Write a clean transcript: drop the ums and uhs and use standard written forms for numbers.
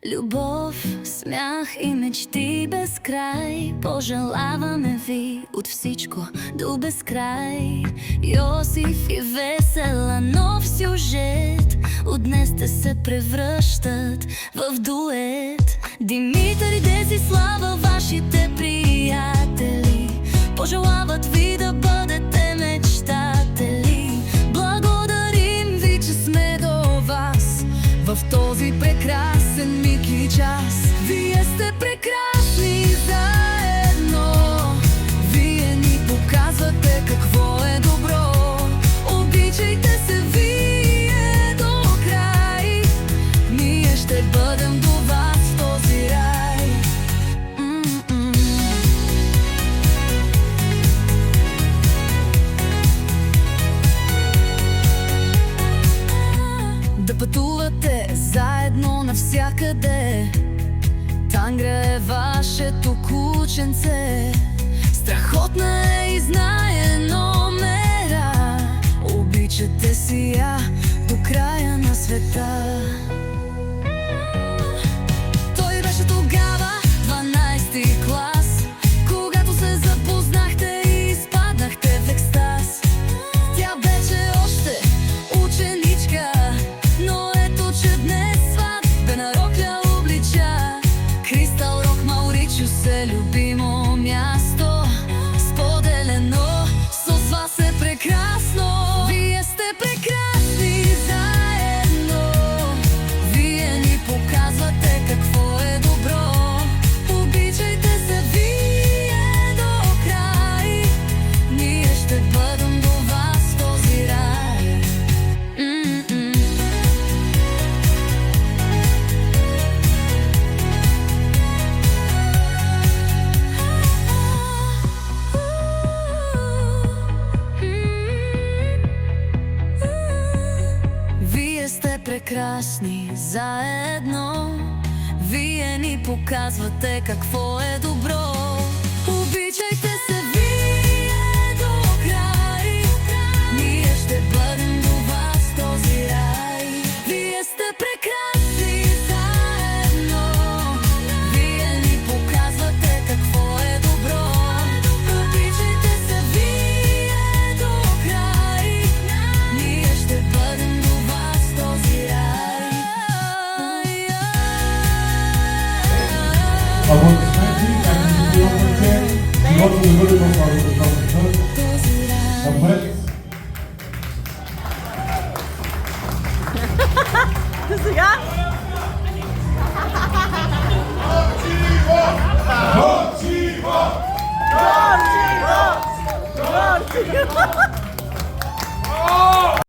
Любов, смях и мечти без край, пожелаваме ви от всичко до безкрай. Йосиф и Весела, нов сюжет, от днес те се превръщат в дует. Димитър и Десислава, вашите приятели, пожелават ви да бъдете мечтатели. Благодарим ви, че сме до вас в този прекрасен миг и час. Вие сте прекрасни заедно, вие ни показвате какво е добро. Обичайте се вие до край, ние ще бъдем до вас в този рай. Да пътувате заедно навсякъде, Тангра е вашето кученце. Страхотна е и знае номера, обичате си я до края на света. Той беше тогава 12-ти клас, когато се запознахте и изпаднахте в екстаз. Тя беше още ученичка, но ето че днес сватбена рокля облича. Кристал Рок, Мауричиус е любимо място, споделено с вас е прекрасно. Вие сте прекрасни заедно, вие ни показвате какво е добро. Обичайте се вие до край, ние ще бъдем до вас в този рай. Вие сте прекрасни заедно, вие ни показвате какво е добро. Обичайте се вие до край, ние ще бъдем до вас в този рай. Вие сте прекрасни заедно, вие ни показвате какво е добро. Обичайте се вие до край, ние ще бъдем до вас в този рай. Аплодисменти, както видяхте, живота да бъде в радиостанцията. Напред! Сега? Горчиво! Горчиво! Горчиво!